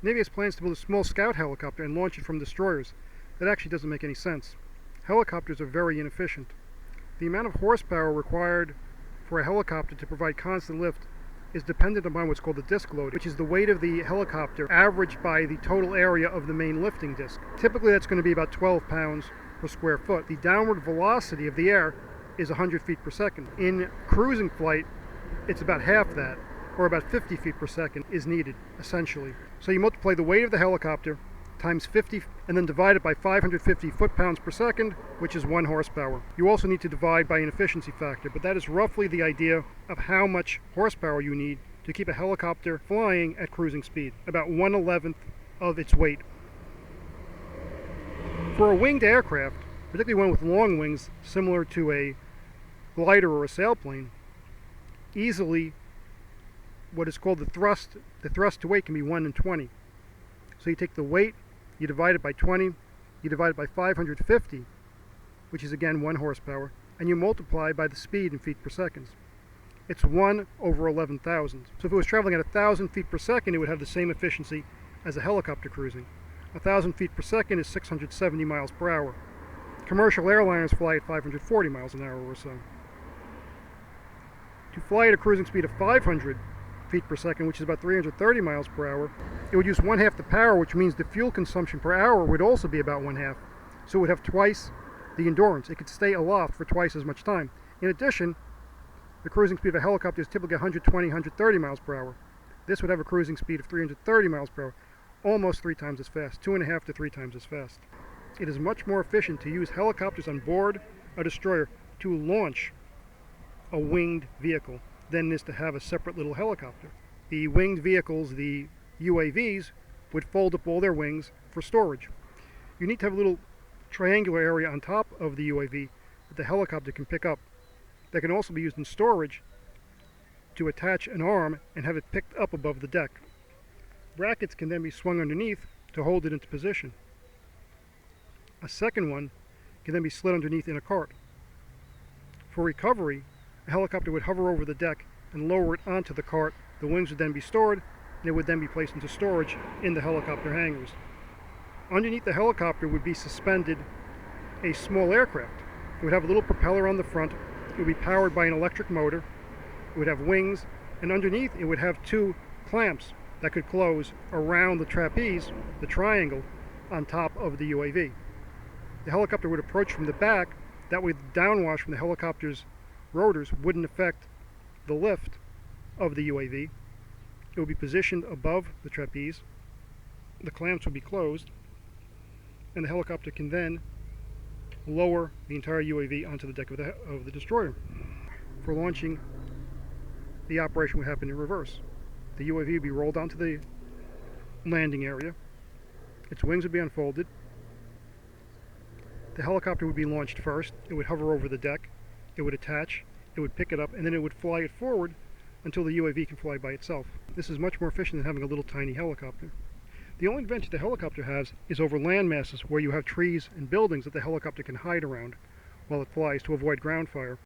Navy has plans to build a small scout helicopter and launch it from destroyers. That actually doesn't make any sense. Helicopters are very inefficient. The amount of horsepower required for a helicopter to provide constant lift is dependent upon what's called the disc load, which is the weight of the helicopter averaged by the total area of the main lifting disc. Typically that's going to be about 12 pounds per square foot. The downward velocity of the air is 100 feet per second. In cruising flight, it's about half that, or about 50 feet per second is needed, essentially. So you multiply the weight of the helicopter times 50 and then divide it by 550 foot-pounds per second, which is 1 horsepower. You also need to divide by an efficiency factor, but that is roughly the idea of how much horsepower you need to keep a helicopter flying at cruising speed, about 1/11 of its weight. For a winged aircraft, particularly one with long wings similar to a glider or a sailplane, easily what is called the thrust to weight can be 1 in 20. So you take the weight, you divide it by 20, you divide it by 550, which is again 1 horsepower, and you multiply by the speed in feet per second. It's 1 over 11,000. So if it was traveling at 1,000 feet per second, it would have the same efficiency as a helicopter cruising. 1,000 feet per second is 670 miles per hour. Commercial airliners fly at 540 miles an hour or so. To fly at a cruising speed of 500 feet per second, which is about 330 miles per hour, it would use 1/2 the power, which means the fuel consumption per hour would also be about 1/2. So it would have twice the endurance. It could stay aloft for twice as much time. In addition, the cruising speed of a helicopter is typically 120, 130 miles per hour. This would have a cruising speed of 330 miles per hour, almost 3 times as fast, 2.5 to 3 times as fast. It is much more efficient to use helicopters on board a destroyer to launch a winged vehicle than it is to have a separate little helicopter. The winged vehicles, the UAVs, would fold up all their wings for storage. You need to have a little triangular area on top of the UAV that the helicopter can pick up. That can also be used in storage to attach an arm and have it picked up above the deck. Brackets can then be swung underneath to hold it into position. A second one can then be slid underneath in a cart. For recovery, a helicopter would hover over the deck and lower it onto the cart. The wings would then be stored, and it would then be placed into storage in the helicopter hangars. Underneath the helicopter would be suspended a small aircraft. It would have a little propeller on the front. It would be powered by an electric motor. It would have wings, and underneath it would have 2 clamps that could close around the trapeze, the triangle, on top of the UAV. The helicopter would approach from the back. That way the downwash from the helicopter's rotors wouldn't affect the lift of the UAV. It would be positioned above the trapeze. The clamps would be closed, and the helicopter can then lower the entire UAV onto the deck of the destroyer. For launching, the operation would happen in reverse. The UAV would be rolled onto the landing area. Its wings would be unfolded. The helicopter would be launched first. It would hover over the deck. It would attach, it would pick it up, and then it would fly it forward until the UAV can fly by itself. This is much more efficient than having a little tiny helicopter. The only advantage the helicopter has is over land masses where you have trees and buildings that the helicopter can hide around while it flies to avoid ground fire.